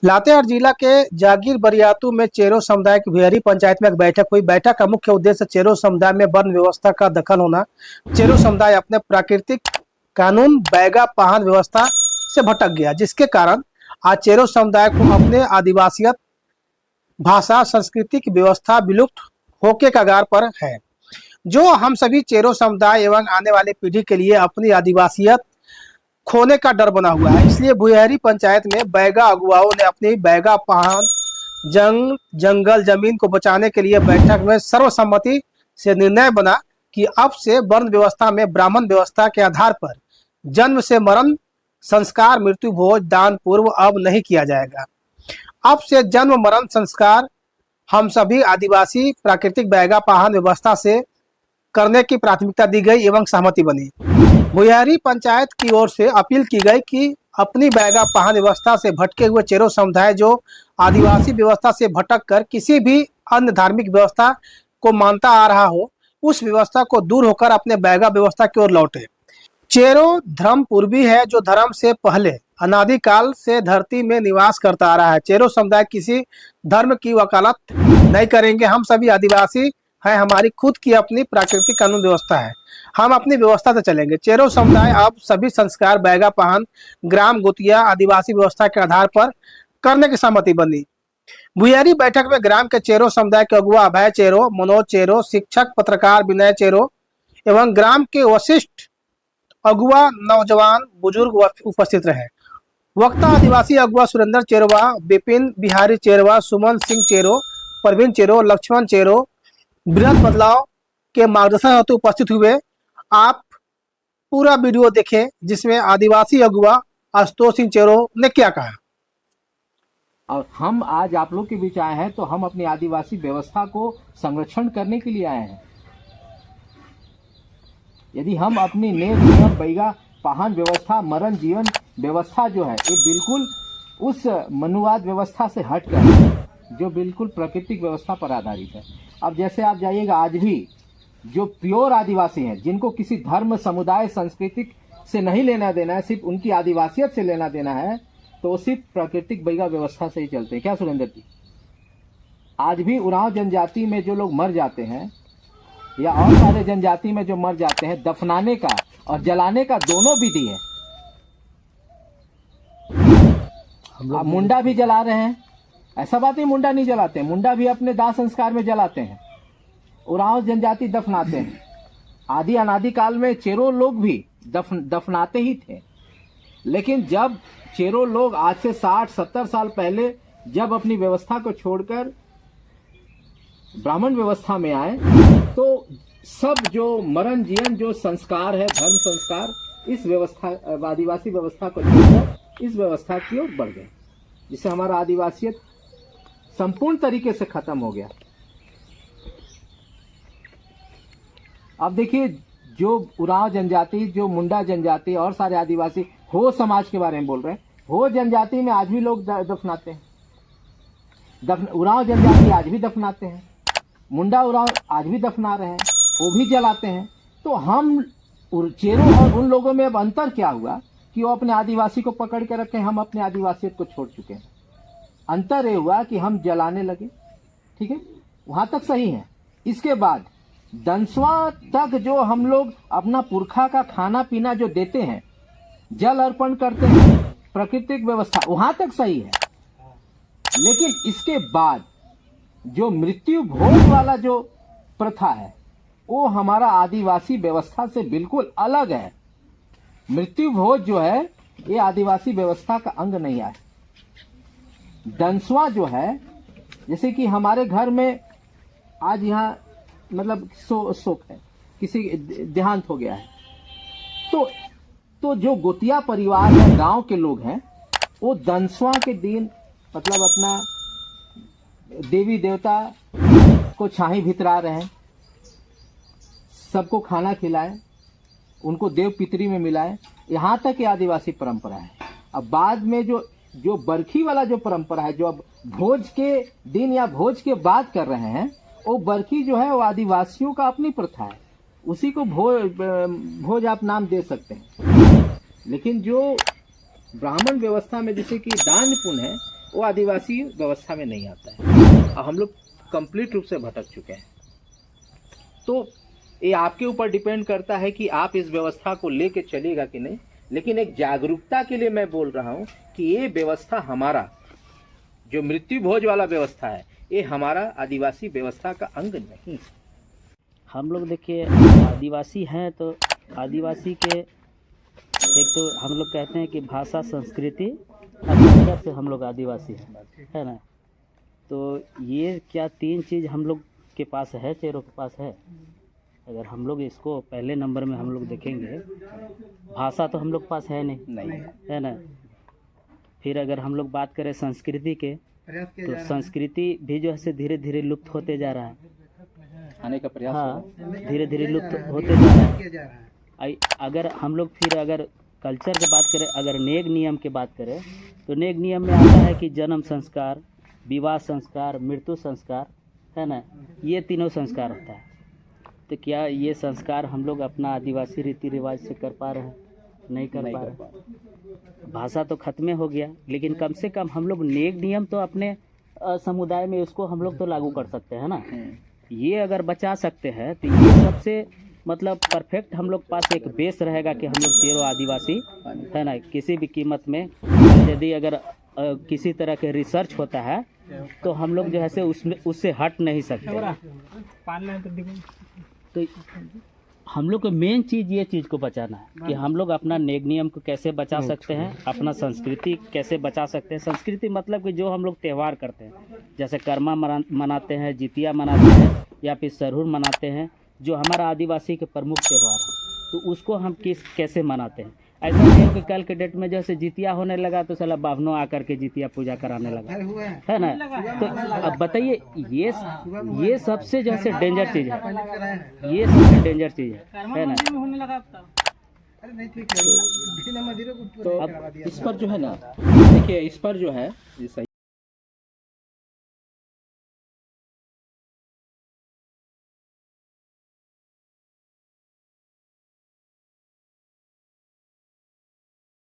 लातेहार जिला के जागीर बरियातू में चेरो समुदाय की भुयरी पंचायत में एक बैठक हुई। बैठक का मुख्य उद्देश्य चेरो समुदाय में वन व्यवस्था का दखल होना। चेरो समुदाय अपने प्राकृतिक कानून बैगा पाहन व्यवस्था से भटक गया, जिसके कारण आज चेरो समुदाय को अपने आदिवासियत भाषा संस्कृति की व्यवस्था विलुप्त होके कगार पर है। जो हम सभी चेरो समुदाय एवं आने वाली पीढ़ी के लिए अपनी आदिवासियत खोने का डर बना हुआ है। इसलिए भुयरी पंचायत में बैगा अगुवाओं ने अपनी बैगा पाहन जंगल जमीन को बचाने के लिए बैठक में सर्वसम्मति से निर्णय बना कि अब से वर्ण व्यवस्था में ब्राह्मण व्यवस्था के आधार पर जन्म से मरण संस्कार मृत्यु भोज दान पूर्व अब नहीं किया जाएगा। अब से जन्म मरण संस्कार हम सभी आदिवासी प्राकृतिक बैगा पाहन व्यवस्था से करने की प्राथमिकता दी गई एवं सहमति बनी। भुयरी पंचायत की ओर से अपील की गई कि अपनी बैगा पाहन व्यवस्था से भटके हुए चेरो समुदाय जो आदिवासी व्यवस्था से भटक कर किसी भी अन्य धार्मिक व्यवस्था को मानता आ रहा हो, उस व्यवस्था को दूर होकर अपने बैगा व्यवस्था की ओर लौटे। चेरो धर्म पूर्वी है, जो धर्म से पहले अनादिकाल से धरती में निवास करता आ रहा है। चेरो समुदाय किसी धर्म की वकालत नहीं करेंगे। हम सभी आदिवासी है, हमारी खुद की अपनी प्राकृतिक कानून व्यवस्था है, हम अपनी व्यवस्था से चलेंगे। चेरो समुदाय अब सभी संस्कार बैगा पाहन ग्राम गुतिया आदिवासी व्यवस्था के आधार पर करने की सहमति बनी। भुयरी बैठक में ग्राम के चेरो समुदाय के अगुआ अभय चेरो, मनोज चेरो, शिक्षक पत्रकार विनय चेरो एवं ग्राम के वशिष्ठ अगुआ नौजवान बुजुर्ग उपस्थित रहे। वक्ता आदिवासी अगुआ सुरेंद्र चेरवा, विपिन बिहारी चेरवा, सुमन सिंह चेरो, प्रवीण चेरो, लक्ष्मण चेरो बृहद बदलाव के मार्गदर्शन हेतु उपस्थित हुए। आप पूरा वीडियो देखें, जिसमें आदिवासी अगुआ आशुतोष सिंह चेरो ने क्या कहा। और हम आज आप लोग के बीच आए हैं तो हम अपनी आदिवासी व्यवस्था को संरक्षण करने के लिए आए हैं। यदि हम अपनी नेम नियम बैगा पाहन व्यवस्था मरण जीवन व्यवस्था जो है ये बिल्कुल उस मनुवाद व्यवस्था से हटकर जो बिल्कुल प्राकृतिक व्यवस्था पर आधारित है। अब जैसे आप जाइएगा, आज भी जो प्योर आदिवासी हैं, जिनको किसी धर्म समुदाय संस्कृति से नहीं लेना देना है, सिर्फ उनकी आदिवासियत से लेना देना है, तो सिर्फ प्राकृतिक बैगा व्यवस्था से ही चलते हैं। क्या सुरेंद्र जी? आज भी उरांव जनजाति में जो लोग मर जाते हैं या और सारे जनजाति में जो मर जाते हैं, दफनाने का और जलाने का दोनों विधि है। मुंडा भी जला रहे हैं, ऐसा बात नहीं मुंडा नहीं जलाते, मुंडा भी अपने दाह संस्कार में जलाते हैं। उरांव जनजाति दफनाते हैं। आदि अनादि काल में चेरो लोग भी दफनाते ही थे। लेकिन जब चेरो लोग आज से 60-70 साल पहले जब अपनी व्यवस्था को छोड़कर ब्राह्मण व्यवस्था में आए, तो सब जो मरण जीवन जो संस्कार है, धर्म संस्कार, इस व्यवस्था आदिवासी व्यवस्था को छोड़कर इस व्यवस्था की ओर बढ़ गए, जिससे हमारा आदिवासियत संपूर्ण तरीके से खत्म हो गया। अब देखिए, जो उरांव जनजाति, जो मुंडा जनजाति और सारे आदिवासी हो समाज के बारे में बोल रहे हैं, हो जनजाति में आज भी लोग दफनाते हैं। उरांव जनजाति आज भी दफनाते हैं, मुंडा उरांव आज भी दफना रहे हैं, वो भी जलाते हैं। तो हम चेरो और उन लोगों में अब अंतर क्या हुआ कि वो अपने आदिवासी को पकड़ के रखे, हम अपने आदिवासियत को छोड़ चुके हैं। अंतर ये हुआ कि हम जलाने लगे। ठीक है, वहां तक सही है। इसके बाद दंसवा तक जो हम लोग अपना पुरखा का खाना पीना जो देते हैं, जल अर्पण करते हैं, प्राकृतिक व्यवस्था, वहां तक सही है। लेकिन इसके बाद जो मृत्यु भोज वाला जो प्रथा है, वो हमारा आदिवासी व्यवस्था से बिल्कुल अलग है। मृत्यु भोज जो है ये आदिवासी व्यवस्था का अंग नहीं है। दंसवा जो है, जैसे कि हमारे घर में आज यहाँ मतलब शोक है, किसी देहांत हो गया है, तो जो गोतिया परिवार है, गांव के लोग हैं, वो दंसवा के दिन मतलब अपना देवी देवता को छाही भितरा रहे हैं, सबको खाना खिलाए, उनको देव पितरी में मिलाए। यहाँ तक ये आदिवासी परंपरा है। अब बाद में जो बरखी वाला जो परंपरा है, जो अब भोज के दिन या भोज के बाद कर रहे हैं, वो बरखी जो है वो आदिवासियों का अपनी प्रथा है, उसी को भोज आप नाम दे सकते हैं। लेकिन जो ब्राह्मण व्यवस्था में जैसे कि दान पुण्य है, वो आदिवासी व्यवस्था में नहीं आता है। और हम लोग कंप्लीट रूप से भटक चुके हैं। तो ये आपके ऊपर डिपेंड करता है कि आप इस व्यवस्था को लेके चलेगा कि नहीं। लेकिन एक जागरूकता के लिए मैं बोल रहा हूँ कि ये व्यवस्था हमारा जो मृत्यु भोज वाला व्यवस्था है, ये हमारा आदिवासी व्यवस्था का अंग नहीं है। हम लोग देखिए आदिवासी हैं, तो आदिवासी के एक तो हम लोग कहते हैं कि भाषा, संस्कृति और कल्चर से हम लोग आदिवासी हैं, है ना। तो ये क्या 3 चीज़ हम लोग के पास है, चेरों के पास है। अगर हम लोग इसको पहले नंबर में हम लोग देखेंगे, भाषा तो हम लोग के पास है नहीं, है ना। फिर अगर हम लोग बात करें संस्कृति के, तो संस्कृति भी जो है धीरे धीरे लुप्त होते जा रहा है, आने का प्रयास। हाँ, धीरे धीरे लुप्त होते जा रहा है। अगर हम लोग फिर अगर कल्चर की बात करें, अगर नेग नियम की बात करें, तो नेग नियम में आता है कि जन्म संस्कार, विवाह संस्कार, मृत्यु संस्कार, है ना। ये तीनों संस्कार होता है। तो क्या ये संस्कार हम लोग अपना आदिवासी रीति रिवाज से कर पा रहे हैं? नहीं कर पा रहे। भाषा तो खत्म हो गया, लेकिन कम से कम हम लोग नेग नियम तो अपने समुदाय में उसको हम लोग तो लागू कर सकते हैं ना। ये अगर बचा सकते हैं तो ये सबसे मतलब परफेक्ट हम लोग पास एक बेस रहेगा कि हम लोग चेरो आदिवासी, है ना। किसी भी कीमत में यदि अगर किसी तरह के रिसर्च होता है तो हम लोग जो है से उसमें उससे हट नहीं सकते। तो हम लोग को मेन चीज़ ये चीज़ को बचाना है कि हम लोग अपना नेग नियम को कैसे बचा सकते हैं, अपना संस्कृति कैसे बचा सकते हैं। संस्कृति मतलब कि जो हम लोग त्यौहार करते हैं, जैसे कर्मा मनाते हैं, जितिया मनाते हैं, या फिर सरहुर मनाते हैं, जो हमारा आदिवासी के प्रमुख त्यौहार है, तो उसको हम कैसे मनाते हैं। ऐसा नहीं हो कि कल के डेट में जैसे जितिया होने लगा तो साला बावनों आकर के जितिया पूजा कराने लगा, है ना। तो अब बताइए, ये सबसे जैसे डेंजर चीज़ है, ये सबसे डेंजर चीज़ है ना। तो अब इस पर जो है ना, देखिए इस पर जो है